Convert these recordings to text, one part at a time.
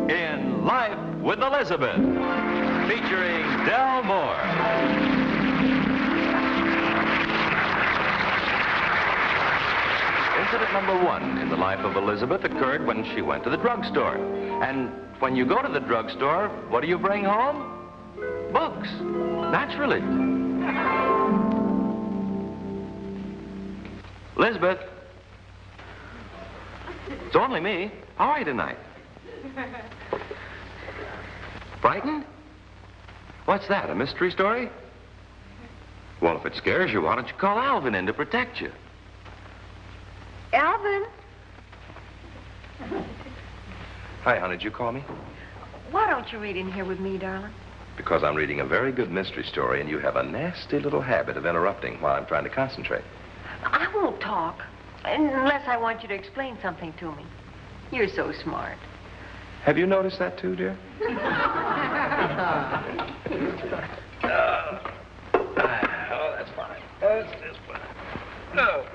in Life with Elizabeth, featuring Del Moore. Incident number 1 in the life of Elizabeth occurred when she went to the drugstore. And when you go to the drugstore, what do you bring home? Books, naturally. Elizabeth. It's only me. How are you tonight? Frightened? What's that, a mystery story? Well, if it scares you, why don't you call Alvin in to protect you? Alvin? Hi, honey, did you call me? Why don't you read in here with me, darling? Because I'm reading a very good mystery story, and you have a nasty little habit of interrupting while I'm trying to concentrate. I won't talk, unless I want you to explain something to me. You're so smart. Have you noticed that too, dear? Oh, that's fine. That's just fine. No.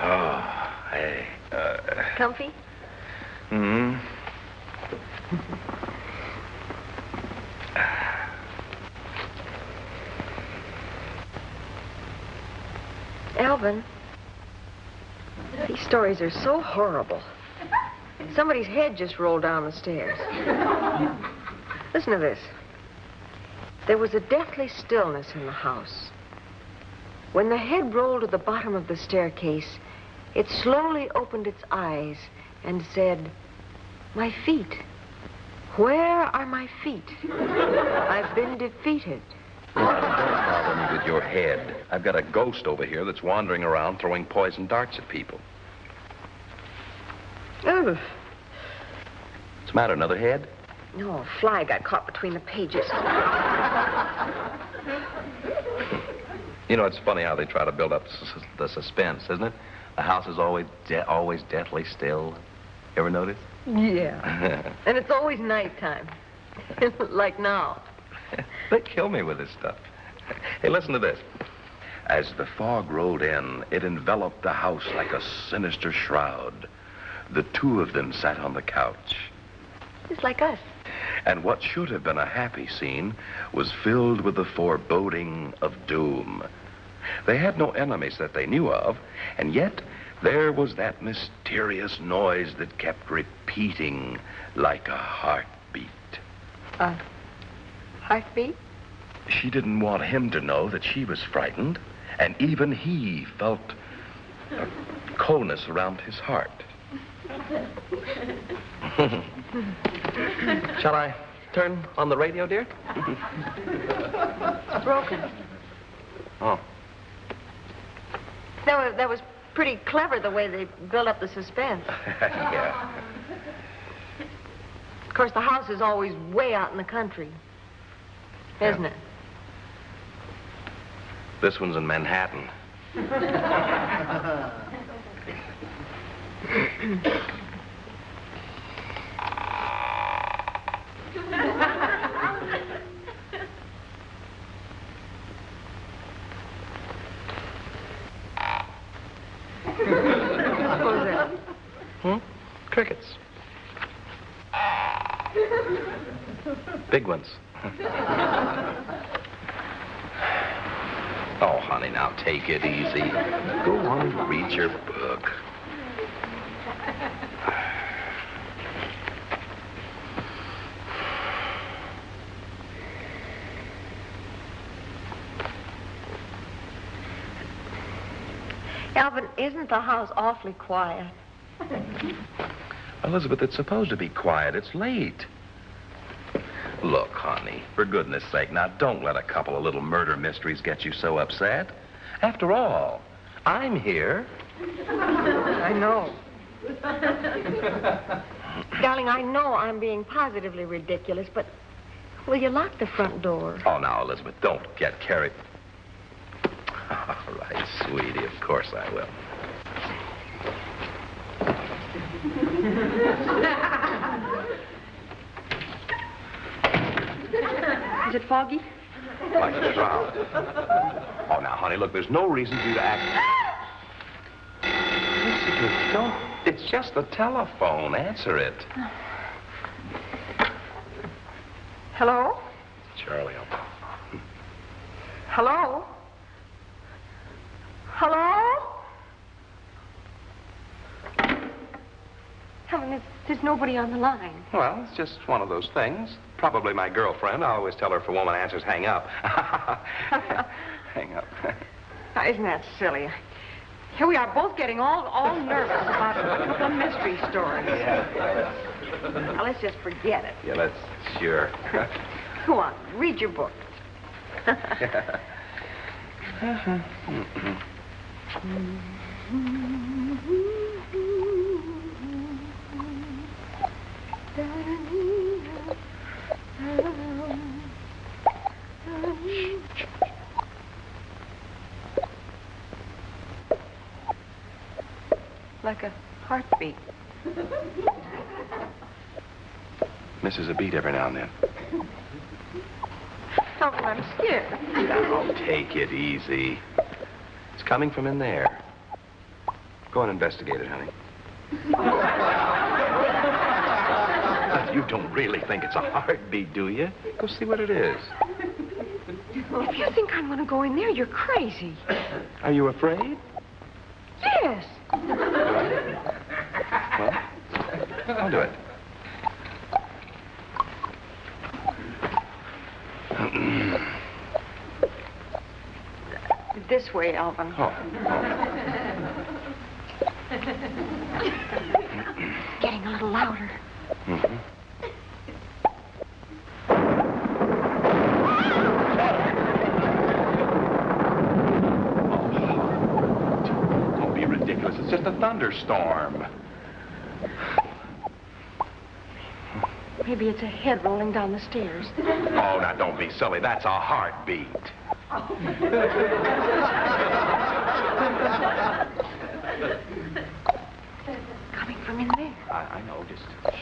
Oh, hey. Comfy? Hmm. Alvin, these stories are so horrible. Somebody's head just rolled down the stairs. Listen to this. There was a deathly stillness in the house. When the head rolled to the bottom of the staircase, it slowly opened its eyes and said, "My feet. Where are my feet? I've been defeated." Don't bother me with your head. I've got a ghost over here that's wandering around throwing poison darts at people. Oh. What's the matter, another head? No, a fly got caught between the pages. You know, it's funny how they try to build up the suspense, isn't it? The house is always deathly still. You ever notice? Yeah. And it's always nighttime. Like now. They kill me with this stuff. Hey, listen to this. As the fog rolled in, it enveloped the house like a sinister shroud. The two of them sat on the couch. Just like us. And what should have been a happy scene was filled with the foreboding of doom. They had no enemies that they knew of, and yet there was that mysterious noise that kept repeating like a heartbeat. Heartbeat? She didn't want him to know that she was frightened, and even he felt a coldness around his heart. Shall I turn on the radio, dear? It's broken. Oh. That was pretty clever, the way they built up the suspense. Yeah. Of course, the house is always way out in the country, isn't it? This one's in Manhattan. What was that? Crickets. Big ones. Oh, honey, now take it easy. Go on and read your book. Alvin, isn't the house awfully quiet? Elizabeth, it's supposed to be quiet. It's late. Look, honey, for goodness sake, now don't let a couple of little murder mysteries get you so upset. After all, I'm here. I know. Darling, I know I'm being positively ridiculous, but will you lock the front door? Oh, now, Elizabeth, don't get carried. All right, sweetie, of course I will. Is it foggy? Like a shroud. Oh, now, honey, look, there's no reason for you to act... Elizabeth, don't... It's just the telephone. Answer it. Hello? Charlie, Hello? Hello? Helen, there's nobody on the line. Well, it's just one of those things. Probably my girlfriend. I always tell her if a woman answers, hang up. Hang up. Now, isn't that silly? Here we are both getting all nervous about a couple of mystery stories. Yeah. Now, let's just forget it. Yeah, that's sure. Go on, read your book. Like a heartbeat. Misses a beat every now and then. Oh, I'm scared. Now, take it easy. It's coming from in there. Go and investigate it, honey. You don't really think it's a heartbeat, do you? Go see what it is. If you think I'm going to go in there, you're crazy. Are you afraid? Yes. Well, I'll do it. This way, Alvin. Oh. Getting a little louder. Mm-hmm. Don't be ridiculous. It's just a thunderstorm. Maybe it's a head rolling down the stairs. Oh, now don't be silly. That's a heartbeat. Coming from in there. I know. Just slow it.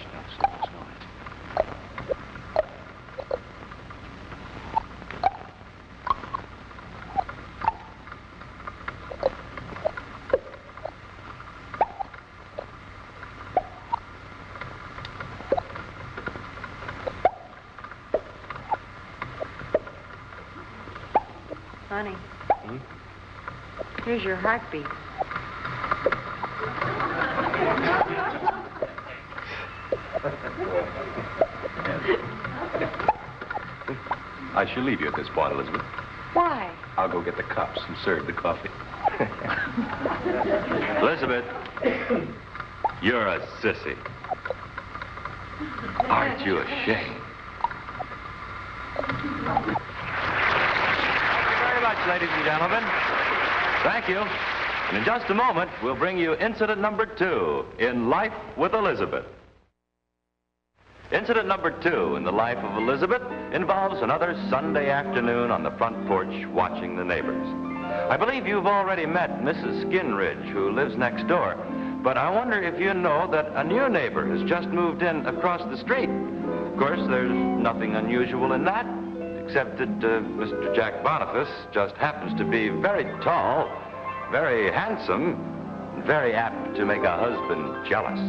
Honey. Here's your heartbeat. I shall leave you at this point, Elizabeth. Why? I'll go get the cups and serve the coffee. Elizabeth, you're a sissy. Aren't you ashamed? Thank you very much, ladies and gentlemen. Thank you. And in just a moment, we'll bring you incident number 2 in Life with Elizabeth. Incident number 2 in the life of Elizabeth involves another Sunday afternoon on the front porch watching the neighbors. I believe you've already met Mrs. Skinridge, who lives next door. But I wonder if you know that a new neighbor has just moved in across the street. Of course, there's nothing unusual in that, except that Mr. Jack Boniface just happens to be very tall, very handsome, and very apt to make a husband jealous.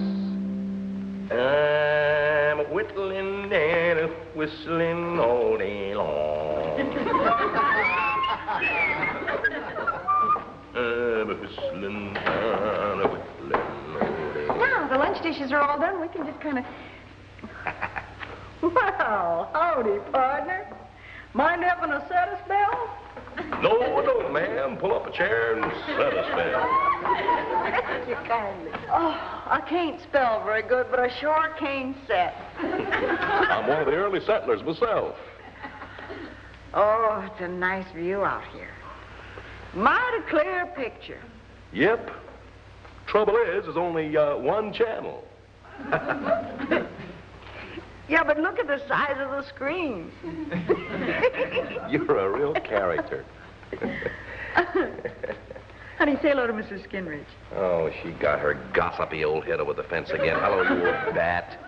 I'm whittling and whistling all day long. I'm whistling and whistling all day long. Now, the lunch dishes are all done. We can just kind of... Well, howdy, partner. Mind having a set a spell? No, I don't, ma'am. Pull up a chair and set us down. Thank you kindly. Oh, I can't spell very good, but I sure can set. I'm one of the early settlers myself. Oh, it's a nice view out here. Mighty clear picture. Yep. Trouble is, there's only one channel. Yeah, but look at the size of the screen. You're a real character. Honey, say hello to Mrs. Skinridge. Oh, she got her gossipy old head over the fence again. Hello, you old bat.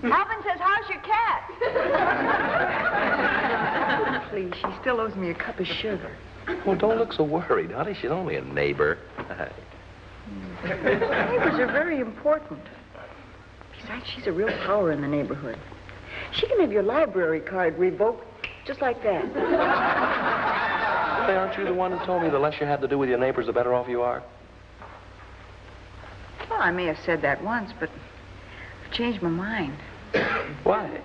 Alvin says, how's your cat? Please, she still owes me a cup of sugar. Well, don't look so worried, honey. She's only a neighbor. Neighbors are very important. Besides, she's a real power in the neighborhood. She can have your library card revoked just like that. Hey, aren't you the one who told me the less you have to do with your neighbors, the better off you are? Well, I may have said that once, but I've changed my mind. Why?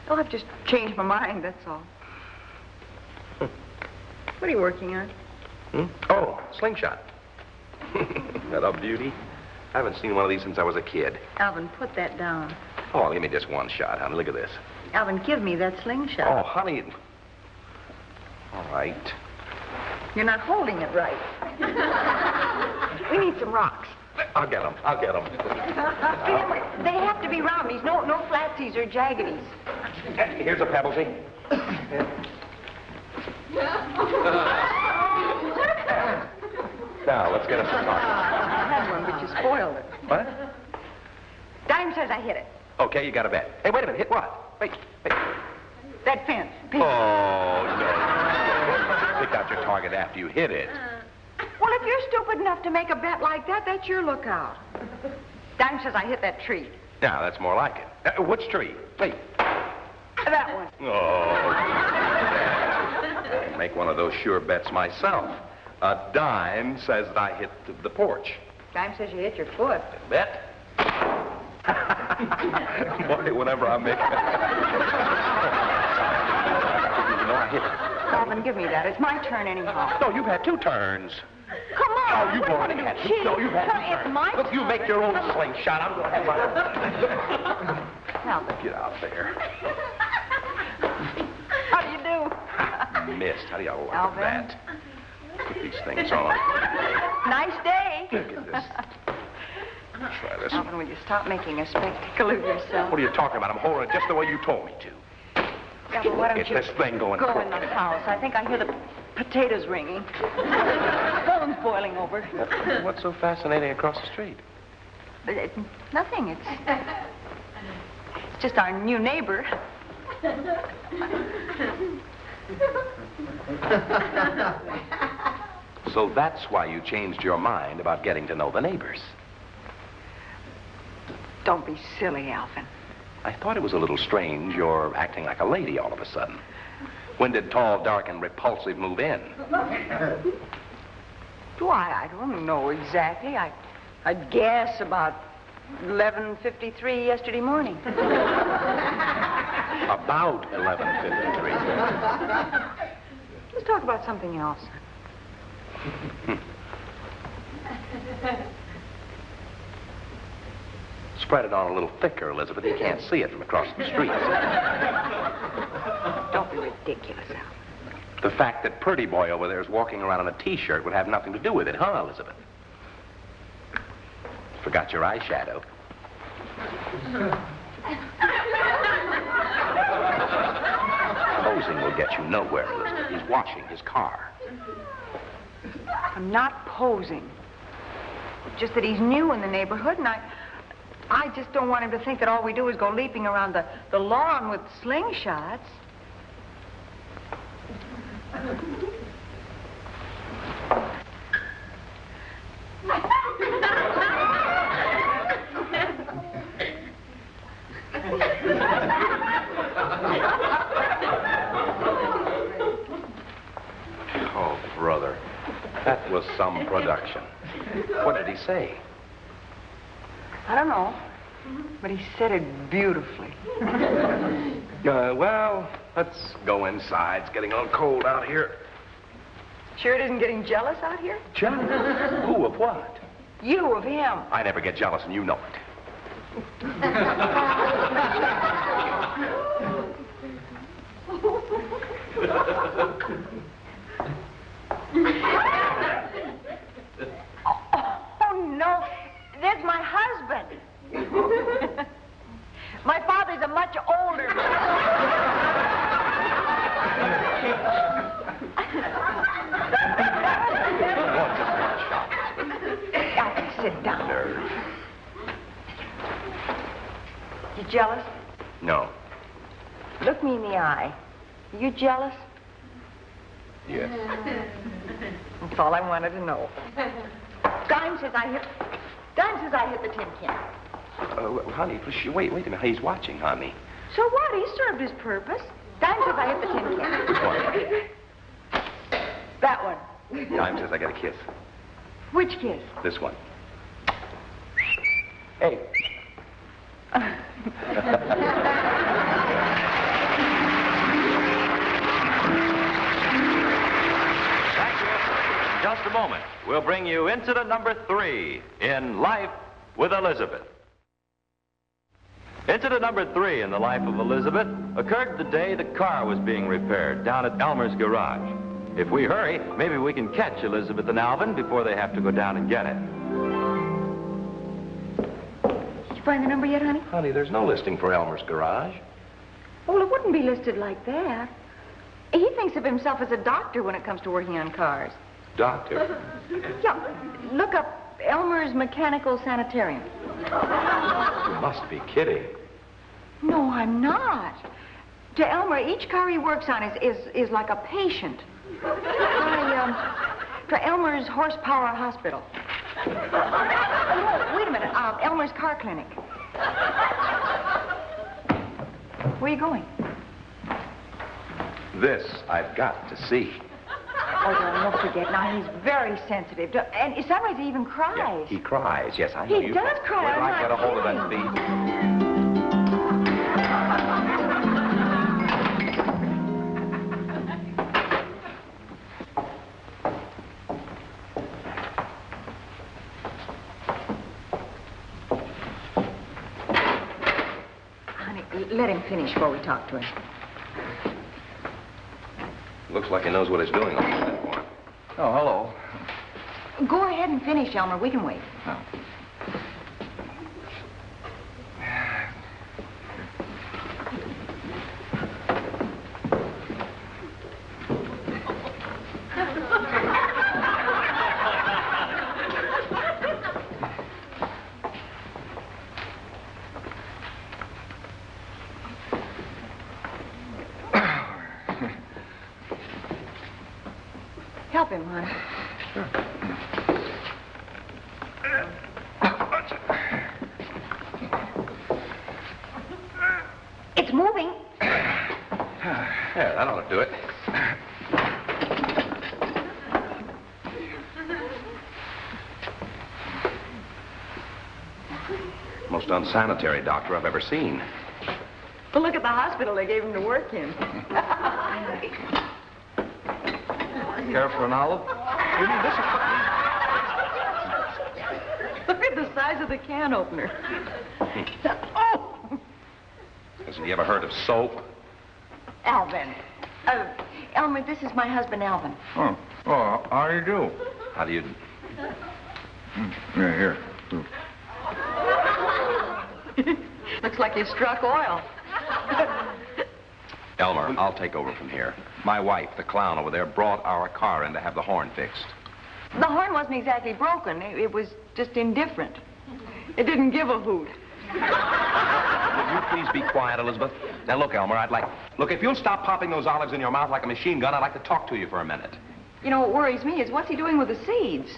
Oh, I've just changed my mind, that's all. What are you working on? Oh, slingshot. That a beauty? I haven't seen one of these since I was a kid. Alvin, put that down. Oh, give me just one shot, honey. Look at this. Alvin, give me that slingshot. Oh, honey. All right. You're not holding it right. We need some rocks. I'll get them. They have to be roundies, no flatsies or jaggities. Here's a pebblesy. Now, let's get us some rocks. I had one, but you spoiled it. What? Dime says I hit it. Okay, you got a bet. Hey, wait a minute. Hit what? Wait. That fence. Oh, no. Pick out your target after you hit it. Well, if you're stupid enough to make a bet like that, that's your lookout. Dime says I hit that tree. Now, that's more like it. Which tree? Wait. That one. Oh. I'd make one of those sure bets myself. A dime says that I hit the porch. Dime says you hit your foot. Bet? Boy, whenever I make you know, I hit it. Alvin, give me that. It's my turn anyhow. No, you've had two turns. Come on. Oh, you've already had two. No, you've had two turns. It's my Look, turn. you make your own slingshot. I'm going to have mine. Alvin. Get out there. How do you do? Missed. How do you like Alvin? that? Put these things on. Nice day. Look at this. Try this. Alvin, will you stop making a spectacle of yourself? What are you talking about? I'm holding it just the way you told me to. Yeah, well, why don't Get you this thing going go quick. in the house? I think I hear the potatoes ringing. Phone's boiling over. What's so fascinating across the street? Nothing. It's just our new neighbor. So that's why you changed your mind about getting to know the neighbors. Don't be silly, Alvin. I thought it was a little strange you're acting like a lady all of a sudden. When did tall, dark, and repulsive move in? I don't know exactly. I'd guess about 11:53 yesterday morning. About 11:53. Let's talk about something else. Spread it on a little thicker, Elizabeth. You can't see it from across the street. Don't be ridiculous, Alvin. The fact that Purdy Boy over there is walking around in a T-shirt would have nothing to do with it, huh, Elizabeth? Forgot your eyeshadow. Posing will get you nowhere, Elizabeth. He's washing his car. I'm not posing. Just that he's new in the neighborhood, and I just don't want him to think that all we do is go leaping around the lawn with slingshots. Oh, brother. That was some production. What did he say? I don't know, but he said it beautifully. Well, let's go inside. It's getting a little cold out here. Sure it isn't getting jealous out here? Jealous? Who of what? You of him. I never get jealous, and you know it. Oh, no. There's my husband. My father's a much older Sit down. Nerve. You jealous? No. Look me in the eye. You jealous? Yes. That's all I wanted to know. Dime says I hit the tin can. Honey, wait a minute. He's watching, honey. So what? He served his purpose. Dime says I hit the tin can. Which one? That one. Dime says I got a kiss. Which kiss? This one. Hey. Thank you. Just a moment. We'll bring you incident number 3 in Life with Elizabeth. Incident number 3 in the life of Elizabeth occurred the day the car was being repaired down at Elmer's garage. If we hurry, maybe we can catch Elizabeth and Alvin before they have to go down and get it. Did you find the number yet, honey? Honey, there's no listing for Elmer's garage. Well, it wouldn't be listed like that. He thinks of himself as a doctor when it comes to working on cars. Doctor? Yeah, look up Elmer's Mechanical Sanitarium. You must be kidding. No, I'm not. To Elmer, each car he works on is like a patient. To Elmer's Horsepower Hospital. Oh, wait a minute. Elmer's Car Clinic. Where are you going? This I've got to see. Oh, don't forget. Now, he's very sensitive. And sometimes he even cries. Yeah, he cries. Yes, I know. He does cry. Wait till I I'm get a not hold of that kidding. beat. Honey, let him finish before we talk to him. Looks like he knows what he's doing on that one. Oh, hello. Go ahead and finish, Elmer. We can wait. Oh. Help him, honey. Sure. It's moving. Yeah, that ought to do it. Most unsanitary doctor I've ever seen. Well, look at the hospital they gave him to work in. Care for an olive? You mean this Look at the size of the can opener. Oh! Hasn't he ever heard of soap? Alvin. Elmer, this is my husband, Alvin. Oh, how do you do? How do you... Yeah, here. Looks like you struck oil. Elmer, I'll take over from here. My wife, the clown over there, brought our car in to have the horn fixed. The horn wasn't exactly broken. It was just indifferent. It didn't give a hoot. Will you please be quiet, Elizabeth? Now, look, Elmer, Look, if you'll stop popping those olives in your mouth like a machine gun, I'd like to talk to you for a minute. You know, what worries me is what's he doing with the seeds?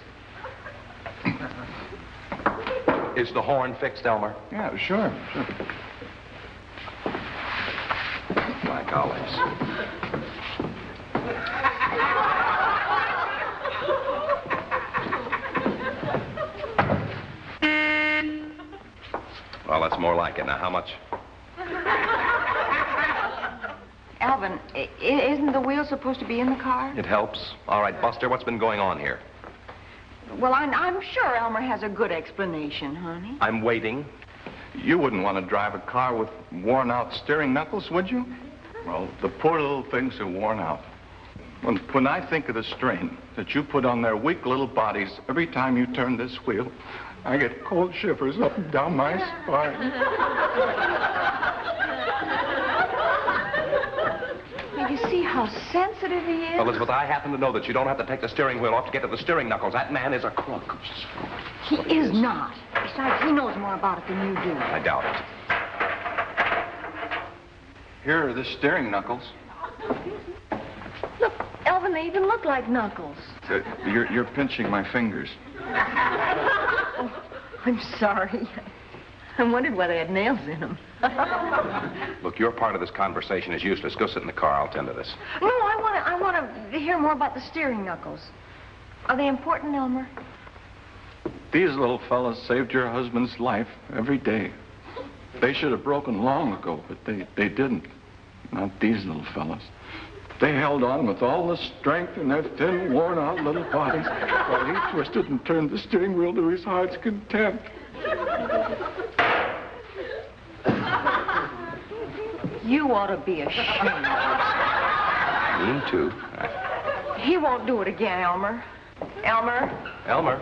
Is the horn fixed, Elmer? Yeah, sure. Like olives. Well, that's more like it. Now, how much? Alvin, isn't the wheel supposed to be in the car? It helps. All right, Buster, what's been going on here? Well, I'm sure Elmer has a good explanation, honey. I'm waiting. You wouldn't want to drive a car with worn-out steering knuckles, would you? Well, the poor little things are worn out. When I think of the strain that you put on their weak little bodies every time you turn this wheel, I get cold shivers up and down my spine. You see how sensitive he is? Elizabeth, I happen to know that you don't have to take the steering wheel off to get to the steering knuckles. That man is a crook. He is not. Besides, he knows more about it than you do. I doubt it. Here are the steering knuckles. Look, Elvin, they even look like knuckles. You're pinching my fingers. Oh, I'm sorry. I wondered why they had nails in them. Look, your part of this conversation is useless. Go sit in the car. I'll tend to this. No, I want to hear more about the steering knuckles. Are they important, Elmer? These little fellas saved your husband's life every day. They should have broken long ago, but they didn't. Not these little fellas. They held on with all the strength in their thin, worn-out little bodies while he twisted and turned the steering wheel to his heart's content. You ought to be ashamed. Mean too. He won't do it again, Elmer. Elmer? Elmer.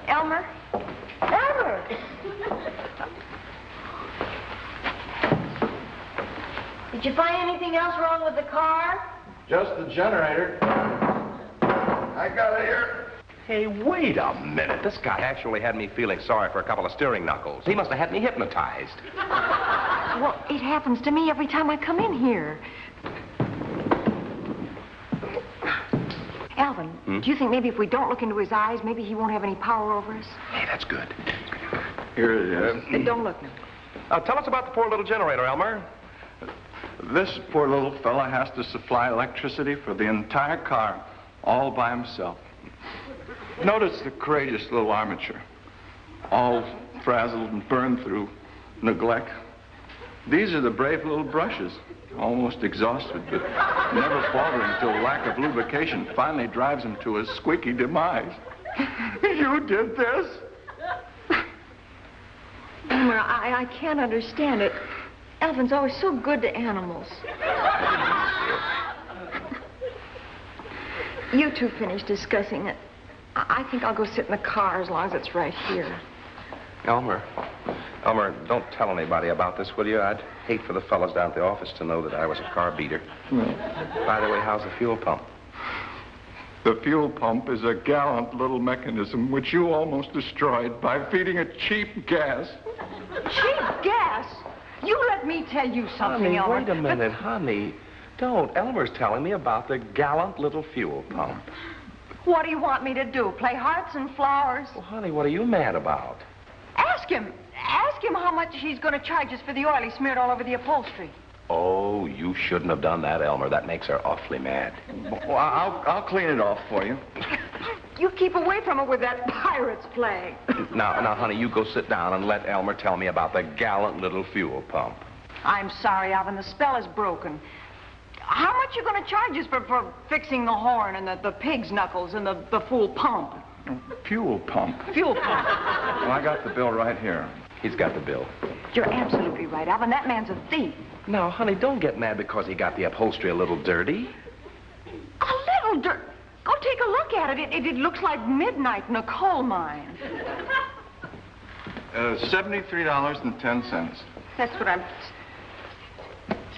Elmer? Elmer! Did you find anything else wrong with the car? Just the generator. I got it here. Hey, wait a minute. This guy actually had me feeling sorry for a couple of steering knuckles. He must have had me hypnotized. Well, it happens to me every time I come in here. Alvin, do you think maybe if we don't look into his eyes, maybe he won't have any power over us? Hey, that's good. Here it is. Don't look now. Tell us about the poor little generator, Elmer. This poor little fella has to supply electricity for the entire car, all by himself. Notice the courageous little armature, all frazzled and burned through neglect. These are the brave little brushes, almost exhausted, but never faltering until lack of lubrication finally drives him to a squeaky demise. You did this? Elmer, I can't understand it. Alvin's always so good to animals. You two finish discussing it. I think I'll go sit in the car as long as it's right here. Elmer, don't tell anybody about this, will you? I'd hate for the fellas down at the office to know that I was a car beater. By the way, how's the fuel pump? The fuel pump is a gallant little mechanism which you almost destroyed by feeding it cheap gas. Cheap gas? You let me tell you something, Honey, Elmer. wait a minute, honey. Don't. Elmer's telling me about the gallant little fuel pump. What do you want me to do? Play hearts and flowers? Well, honey, what are you mad about? Ask him. Ask him how much he's going to charge us for the oil he smeared all over the upholstery. Oh, you shouldn't have done that, Elmer. That makes her awfully mad. Well, I'll clean it off for you. You keep away from it with that pirate's flag. Now, honey, you go sit down and let Elmer tell me about the gallant little fuel pump. I'm sorry, Alvin. The spell is broken. How much you going to charge us for fixing the horn and the pig's knuckles and the fuel pump? Fuel pump. Fuel pump. Well, I got the bill right here. He's got the bill. You're absolutely right, Alvin. That man's a thief. Now, honey, don't get mad because he got the upholstery a little dirty. A little dirt. Go take a look at it. It looks like midnight in a coal mine. $73.10. That's what I'm...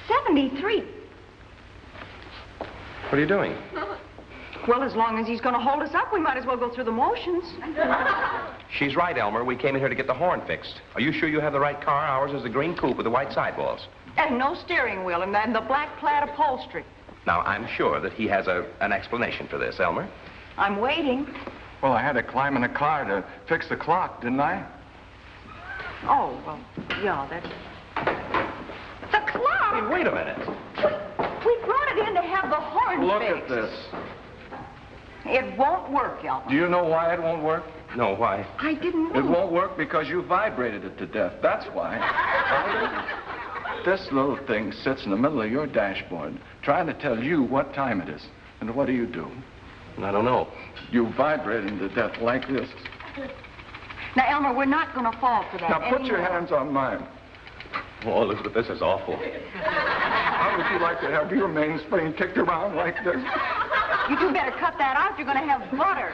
73. What are you doing? Well, as long as he's going to hold us up, we might as well go through the motions. She's right, Elmer. We came in here to get the horn fixed. Are you sure you have the right car? Ours is the green coupe with the white sidewalls. And no steering wheel, and the black plaid upholstery. Now, I'm sure that he has an explanation for this, Elmer. I'm waiting. Well, I had to climb in a car to fix the clock, didn't I? Oh, well, yeah, that's... The clock! Hey, wait a minute. We brought it in to have the horn Look fixed. at this. It won't work, Elmer. Do you know why it won't work? No, why? I didn't know. It won't work because you vibrated it to death. That's why. This little thing sits in the middle of your dashboard, trying to tell you what time it is. And what do? I don't know. You vibrate it to death like this. Now, Elmer, we're not going to fall for that Now, put your anymore. hands on mine. Oh, Elizabeth, this is awful. How would you like to have your mainspring kicked around like this? You two better cut that out. You're going to have butter.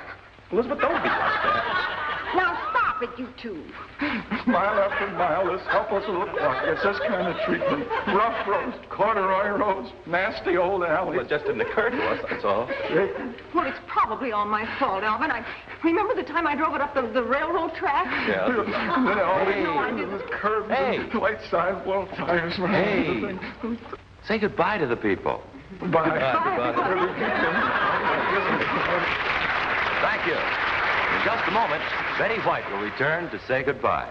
Elizabeth, don't be like that. Now, stop it, you two. Mile after mile, this helpless little clock gets this kind of treatment. Rough roads, corduroy roads, nasty old alleys. Well, it just didn't occur to us, that's all. Well, it's probably all my fault, Alvin. I remember the time I drove it up the railroad track? Yeah. And then all Hey. no, I didn't. Curves Hey. and white sidewall tires. Hey. Say goodbye to the people. Bye. Thank you. In just a moment, Betty White will return to say goodbye.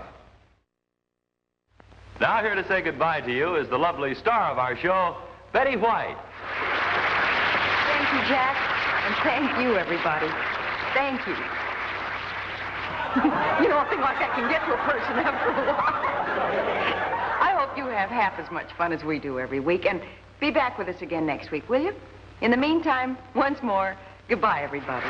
Now here to say goodbye to you is the lovely star of our show, Betty White. Thank you, Jack. And thank you, everybody. Thank you. You know, a thing like that can get to a person after a while. I hope you have half as much fun as we do every week. And be back with us again next week, will you? In the meantime, once more, goodbye, everybody.